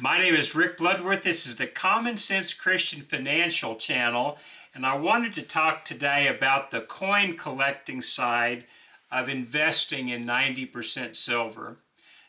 My name is Rick Bloodworth. This is the Common Sense Christian Financial Channel, and I wanted to talk today about the coin collecting side of investing in 90% silver.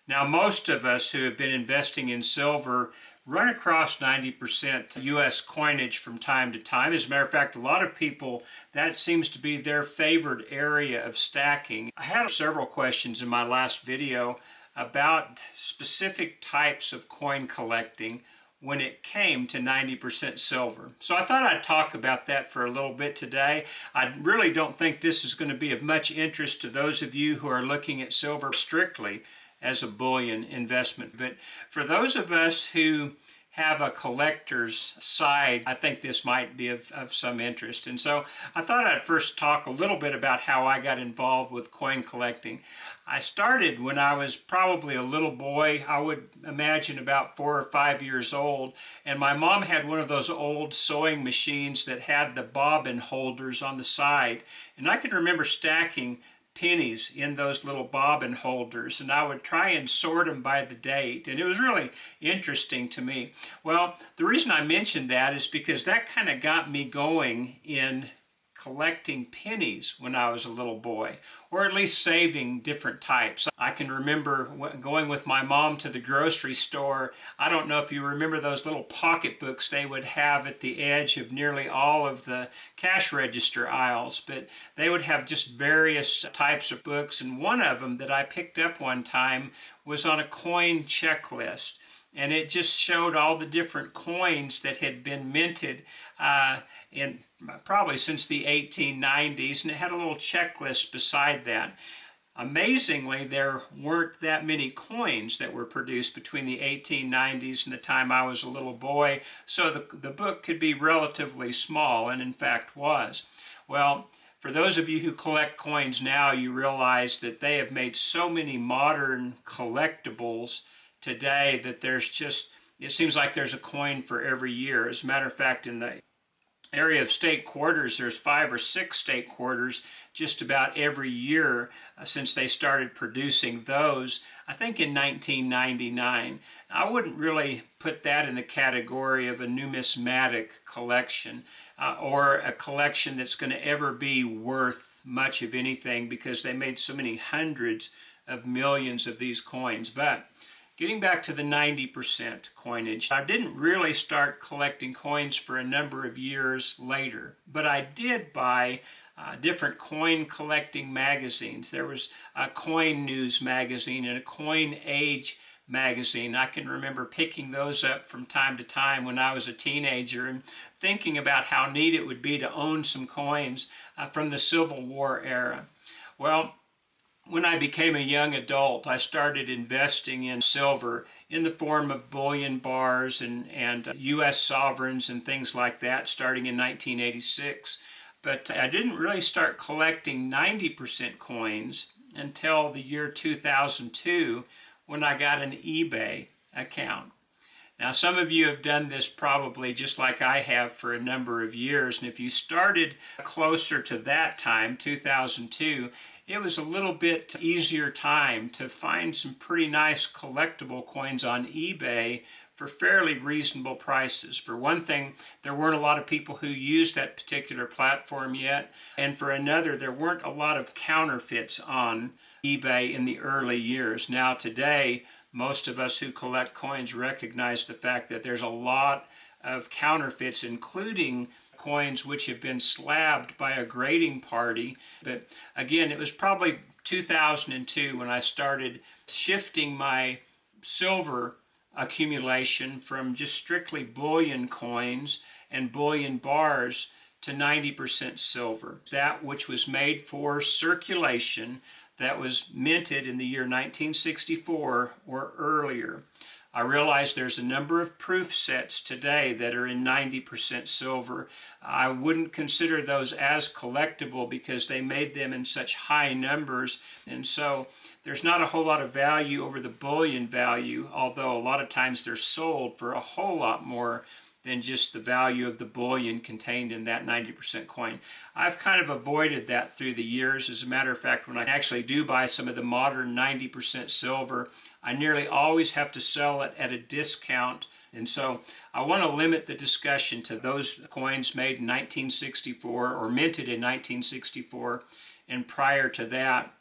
Now, most of us who have been investing in silver run across 90% US coinage from time to time. As a matter of fact, a lot of people, that seems to be their favored area of stacking. I had several questions in my last video about specific types of coin collecting when it came to 90% silver. So I thought I'd talk about that for a little bit today. I really don't think this is going to be of much interest to those of you who are looking at silver strictly as a bullion investment. But for those of us who have a collector's side, I think this might be of some interest. And so I thought I'd first talk a little bit about how I got involved with coin collecting. I started when I was probably a little boy. I would imagine about 4 or 5 years old, and my mom had one of those old sewing machines that had the bobbin holders on the side, and I can remember stacking pennies in those little bobbin holders, and I would try and sort them by the date, and it was really interesting to me. Well, the reason I mentioned that is because that kind of got me going in collecting pennies when I was a little boy, or at least saving different types. I can remember going with my mom to the grocery store. I don't know if you remember those little pocketbooks they would have at the edge of nearly all of the cash register aisles, but they would have just various types of books, and one of them that I picked up one time was on a coin checklist. And it just showed all the different coins that had been minted in probably since the 1890s, and it had a little checklist beside that. Amazingly, there weren't that many coins that were produced between the 1890s and the time I was a little boy, so the book could be relatively small, and in fact was. Well, for those of you who collect coins now, you realize that they have made so many modern collectibles today that it seems like there's a coin for every year. As a matter of fact, in the area of state quarters, there's 5 or 6 state quarters just about every year since they started producing those, I think in 1999. I wouldn't really put that in the category of a numismatic collection or a collection that's going to ever be worth much of anything, because they made so many hundreds of millions of these coins. But getting back to the 90% coinage, I didn't really start collecting coins for a number of years later, but I did buy different coin collecting magazines. There was a Coin News magazine and a Coin Age magazine. I can remember picking those up from time to time when I was a teenager and thinking about how neat it would be to own some coins from the Civil War era. Well, when I became a young adult, I started investing in silver in the form of bullion bars and U.S. sovereigns and things like that, starting in 1986. But I didn't really start collecting 90% coins until the year 2002, when I got an eBay account. Now, some of you have done this probably just like I have for a number of years, and if you started closer to that time, 2002, it was a little bit easier time to find some pretty nice collectible coins on eBay for fairly reasonable prices. For one thing, there weren't a lot of people who used that particular platform yet, and for another, there weren't a lot of counterfeits on eBay in the early years. Now today, most of us who collect coins recognize the fact that there's a lot of counterfeits, including coins which have been slabbed by a grading party. But again, it was probably 2002 when I started shifting my silver accumulation from just strictly bullion coins and bullion bars to 90% silver. That which was made for circulation, that was minted in the year 1964 or earlier. I realize there's a number of proof sets today that are in 90% silver. I wouldn't consider those as collectible because they made them in such high numbers, and so there's not a whole lot of value over the bullion value, although a lot of times they're sold for a whole lot more than just the value of the bullion contained in that 90% coin. I've kind of avoided that through the years. As a matter of fact, when I actually do buy some of the modern 90% silver, I nearly always have to sell it at a discount. And so I want to limit the discussion to those coins made in 1964 or minted in 1964 and prior to that.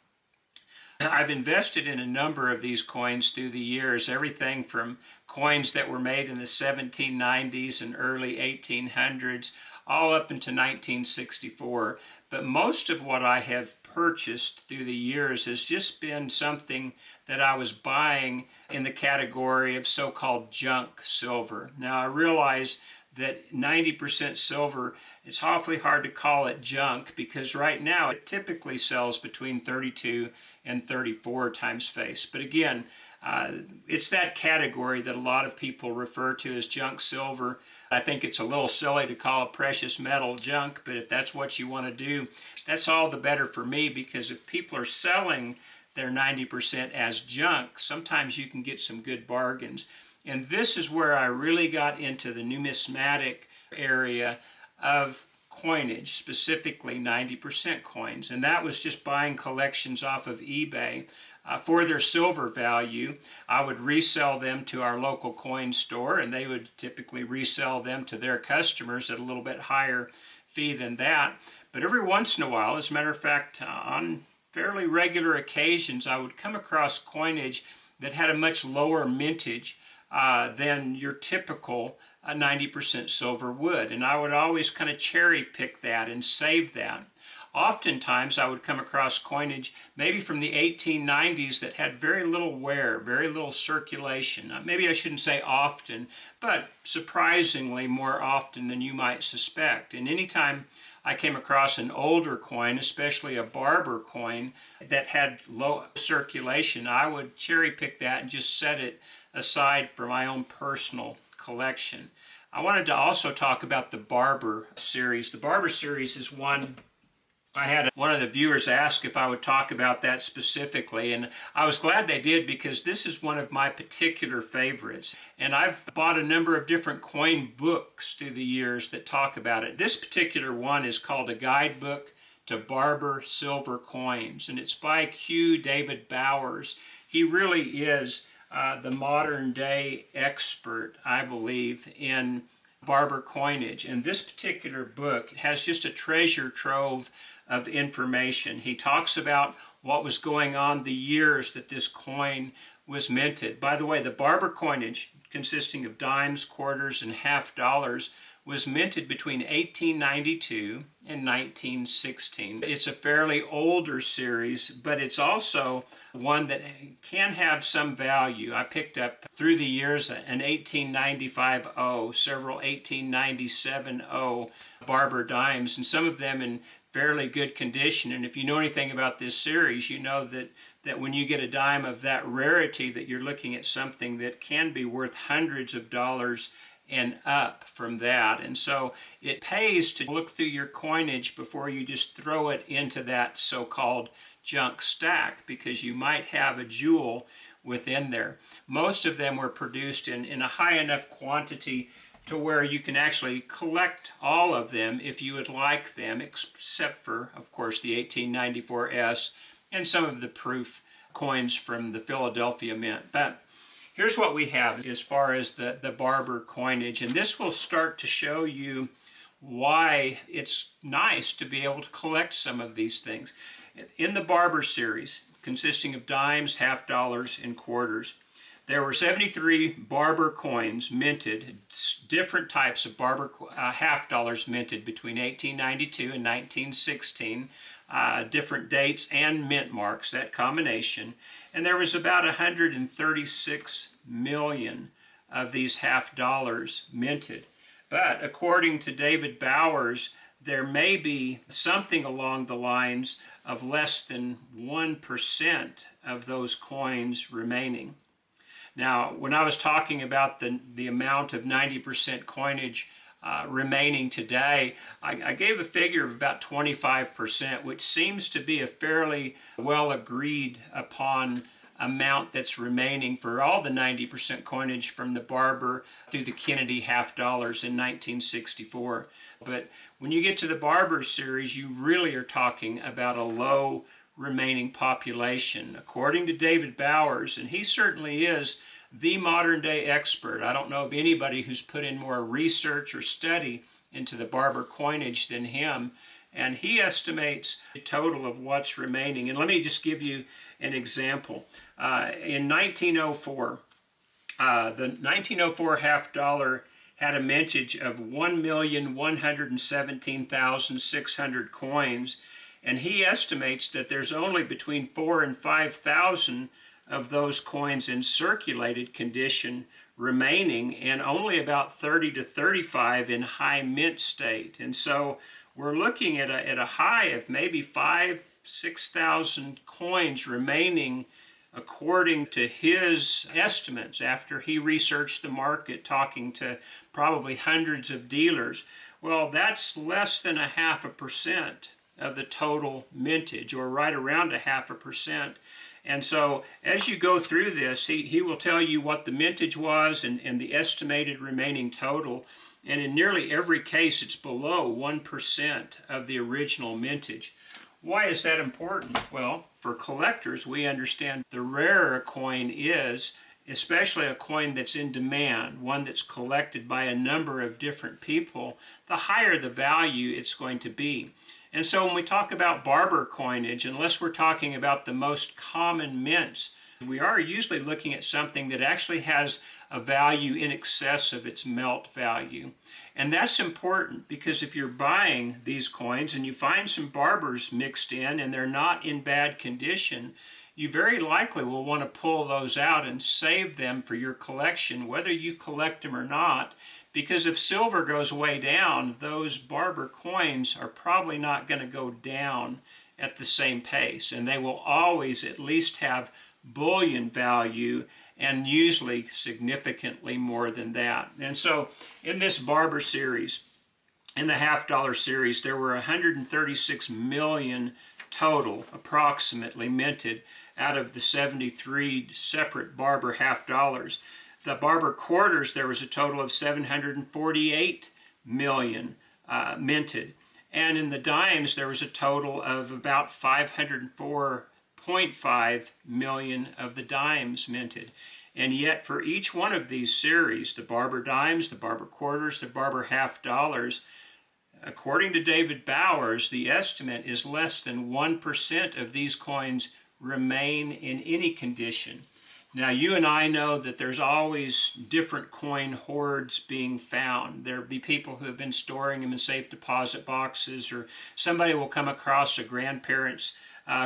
I've invested in a number of these coins through the years, everything from coins that were made in the 1790s and early 1800s, all up into 1964. But most of what I have purchased through the years has just been something that I was buying in the category of so-called junk silver. Now I realize that 90% silver, it's awfully hard to call it junk because right now it typically sells between 32 and 34 times face. But again, it's that category that a lot of people refer to as junk silver. I think it's a little silly to call a precious metal junk, but if that's what you want to do, that's all the better for me, because if people are selling their 90% as junk, sometimes you can get some good bargains. And this is where I really got into the numismatic area of coinage, specifically 90% coins. And that was just buying collections off of eBay for their silver value. I would resell them to our local coin store, and they would typically resell them to their customers at a little bit higher fee than that. But every once in a while, as a matter of fact, on fairly regular occasions, I would come across coinage that had a much lower mintage than your typical 90% silver would. And I would always kind of cherry pick that and save that. Oftentimes I would come across coinage maybe from the 1890s that had very little wear, very little circulation. Maybe I shouldn't say often, but surprisingly more often than you might suspect. And anytime I came across an older coin, especially a Barber coin that had low circulation, I would cherry pick that and just set it aside for my own personal collection. I wanted to also talk about the Barber series. The Barber series is one I had one of the viewers ask if I would talk about that specifically, and I was glad they did, because this is one of my particular favorites. And I've bought a number of different coin books through the years that talk about it. This particular one is called A Guidebook to Barber Silver Coins, and it's by Q. David Bowers. He really is the modern day expert, I believe, in Barber coinage. And this particular book has just a treasure trove of information. He talks about what was going on the years that this coin was minted. By the way, the Barber coinage, consisting of dimes, quarters, and half dollars, was minted between 1892 and 1916. It's a fairly older series, but it's also one that can have some value. I picked up through the years an 1895 O, several 1897 O Barber dimes, and some of them in fairly good condition. And if you know anything about this series, you know that when you get a dime of that rarity, that you're looking at something that can be worth hundreds of dollars and up from that. And so it pays to look through your coinage before you just throw it into that so-called junk stack, because you might have a jewel within there. Most of them were produced in a high enough quantity to where you can actually collect all of them if you would like them, except for, of course, the 1894 S and some of the proof coins from the Philadelphia Mint. But here's what we have as far as the Barber coinage, and this will start to show you why it's nice to be able to collect some of these things. In the Barber series, consisting of dimes, half dollars, and quarters, there were 73 Barber coins minted, different types of Barber half dollars minted between 1892 and 1916, different dates and mint marks, that combination. And there was about 136 million of these half dollars minted. But according to David Bowers, there may be something along the lines of less than 1% of those coins remaining. Now, when I was talking about the amount of 90% coinage remaining today, I gave a figure of about 25%, which seems to be a fairly well agreed upon amount that's remaining for all the 90% coinage from the Barber through the Kennedy half dollars in 1964. But when you get to the Barber series, you really are talking about a low remaining population. According to David Bowers, and he certainly is the modern day expert. I don't know of anybody who's put in more research or study into the Barber coinage than him. And he estimates the total of what's remaining. And let me just give you an example. In 1904, the 1904 half dollar had a mintage of 1,117,600 coins. And he estimates that there's only between 4,000 and 5,000 of those coins in circulated condition remaining, and only about 30 to 35 in high mint state. And so we're looking at a high of maybe 5,000 to 6,000 coins remaining according to his estimates after he researched the market, talking to probably hundreds of dealers. Well, that's less than 0.5% of the total mintage, or right around 0.5%. And so as you go through this, he will tell you what the mintage was and the estimated remaining total. And in nearly every case, it's below 1% of the original mintage. Why is that important? Well, for collectors, we understand the rarer a coin is, especially a coin that's in demand, one that's collected by a number of different people, the higher the value it's going to be. And so when we talk about Barber coinage, unless we're talking about the most common mints, we are usually looking at something that actually has a value in excess of its melt value. And that's important because if you're buying these coins and you find some Barbers mixed in and they're not in bad condition, you very likely will want to pull those out and save them for your collection, whether you collect them or not. Because if silver goes way down, those Barber coins are probably not going to go down at the same pace. And they will always at least have bullion value, and usually significantly more than that. And so in this Barber series, in the half dollar series, there were 136 million total, approximately, minted out of the 73 separate Barber half dollars. The Barber quarters, there was a total of 748 million minted. And in the dimes, there was a total of about 504.5 million of the dimes minted. And yet for each one of these series, the Barber dimes, the Barber quarters, the Barber half dollars, according to David Bowers, the estimate is less than 1% of these coins remain in any condition. Now, you and I know that there's always different coin hoards being found. There'll be people who have been storing them in safe deposit boxes, or somebody will come across a grandparent's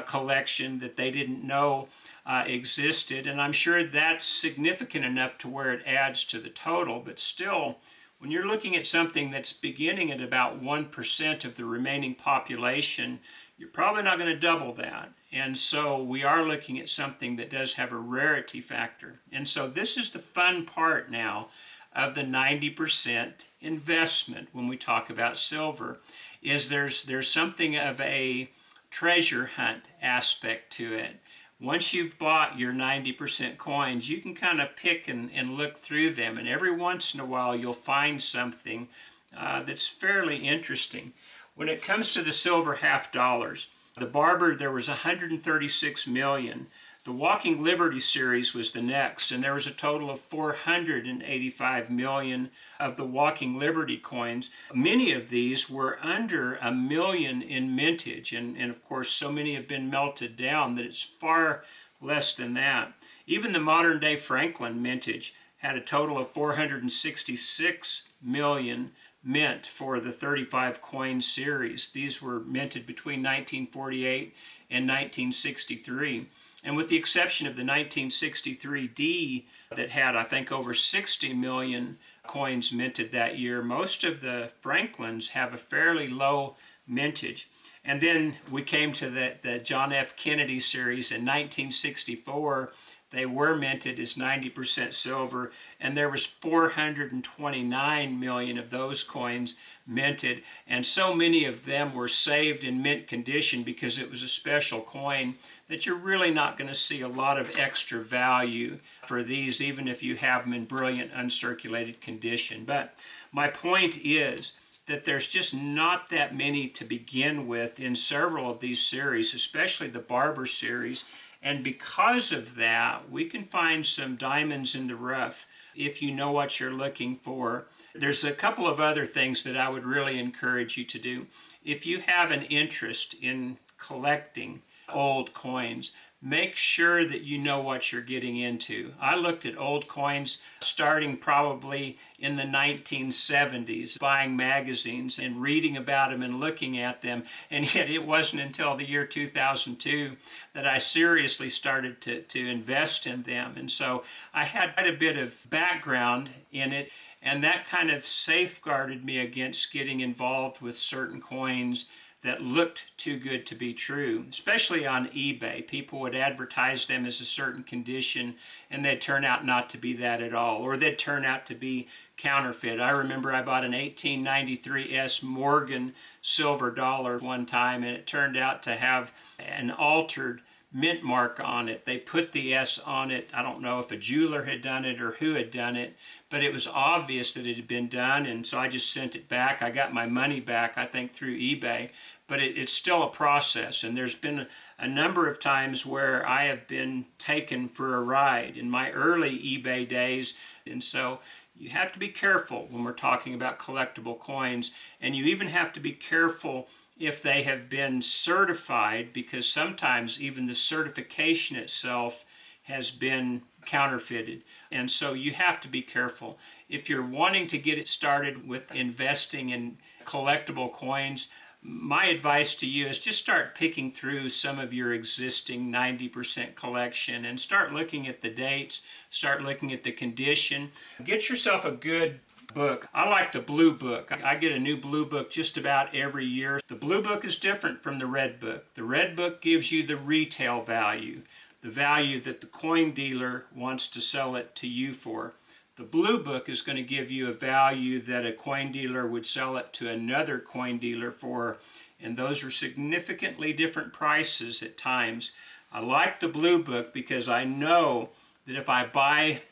collection that they didn't know existed. And I'm sure that's significant enough to where it adds to the total. But still, when you're looking at something that's beginning at about 1% of the remaining population, you're probably not going to double that. And so we are looking at something that does have a rarity factor. And so this is the fun part now of the 90% investment when we talk about silver, is there's something of a treasure hunt aspect to it. Once you've bought your 90% coins, you can kind of pick and look through them, and every once in a while you'll find something that's fairly interesting. When it comes to the silver half dollars, the Barber, there was 136 million. The Walking Liberty series was the next, and there was a total of 485 million of the Walking Liberty coins. Many of these were under 1 million in mintage, and of course so many have been melted down that it's far less than that. Even the modern day Franklin mintage had a total of 466 million mint for the 35 coin series. These were minted between 1948 and 1963. And with the exception of the 1963D that had, I think, over 60 million coins minted that year, most of the Franklins have a fairly low mintage. And then we came to the John F. Kennedy series in 1964. they were minted as 90% silver, and there was 429 million of those coins minted, and so many of them were saved in mint condition because it was a special coin that you're really not going to see a lot of extra value for these, even if you have them in brilliant uncirculated condition. But my point is that there's just not that many to begin with in several of these series, especially the Barber series. And because of that, we can find some diamonds in the rough if you know what you're looking for. There's a couple of other things that I would really encourage you to do. If you have an interest in collecting old coins, make sure that you know what you're getting into. I looked at old coins starting probably in the 1970s, buying magazines and reading about them and looking at them, and yet it wasn't until the year 2002 that I seriously started to invest in them. And so I had quite a bit of background in it, and that kind of safeguarded me against getting involved with certain coins that looked too good to be true, especially on eBay. People would advertise them as a certain condition, and they'd turn out not to be that at all, or they'd turn out to be counterfeit. I remember I bought an 1893 S Morgan silver dollar one time, and it turned out to have an altered mint mark on it. They put the S on it. I don't know if a jeweler had done it or who had done it, but it was obvious that it had been done, and so I just sent it back. I got my money back, I think, through eBay, but it's still a process, and there's been a number of times where I have been taken for a ride in my early eBay days, and so you have to be careful when we're talking about collectible coins, and you even have to be careful if they have been certified, because sometimes even the certification itself has been counterfeited. And so you have to be careful. If you're wanting to get it started with investing in collectible coins, my advice to you is just start picking through some of your existing 90% collection and start looking at the dates, start looking at the condition. Get yourself a good book. I like the blue book. I get a new blue book just about every year. The blue book is different from the red book. The red book gives you the retail value, the value that the coin dealer wants to sell it to you for. The blue book is going to give you a value that a coin dealer would sell it to another coin dealer for, and those are significantly different prices at times. I like the blue book because I know that if I buy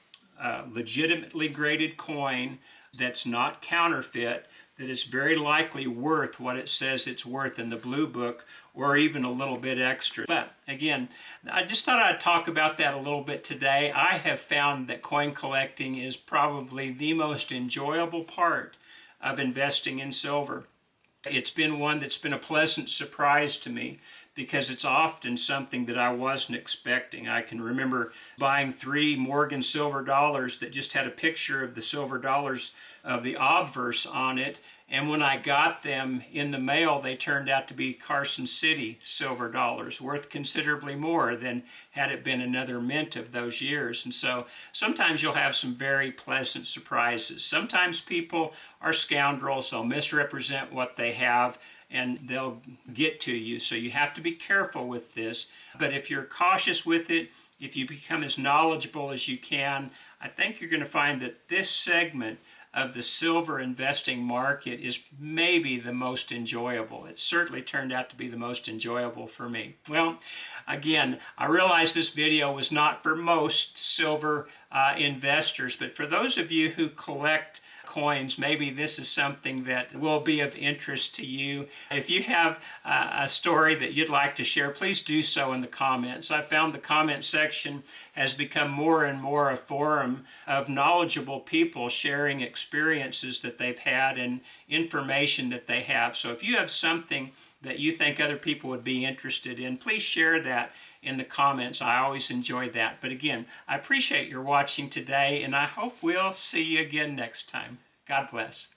a legitimately graded coin that's not counterfeit, that it's very likely worth what it says it's worth in the blue book, or even a little bit extra. But again, I just thought I'd talk about that a little bit today. I have found that coin collecting is probably the most enjoyable part of investing in silver. It's been one that's been a pleasant surprise to me because it's often something that I wasn't expecting. I can remember buying 3 Morgan silver dollars that just had a picture of the silver dollars of the obverse on it, and when I got them in the mail, they turned out to be Carson City silver dollars, worth considerably more than had it been another mint of those years. And so sometimes you'll have some very pleasant surprises. Sometimes people are scoundrels. They'll misrepresent what they have, and they'll get to you. So you have to be careful with this. But if you're cautious with it, if you become as knowledgeable as you can, I think you're going to find that this segment of the silver investing market is maybe the most enjoyable. It certainly turned out to be the most enjoyable for me. Well, again, I realize this video was not for most silver investors, but for those of you who collect coins, maybe this is something that will be of interest to you. If you have a story that you'd like to share, please do so in the comments. I found the comment section has become more and more a forum of knowledgeable people sharing experiences that they've had and information that they have. So if you have something that you think other people would be interested in, please share that in the comments. I always enjoy that. But again, I appreciate your watching today, and I hope we'll see you again next time. God bless.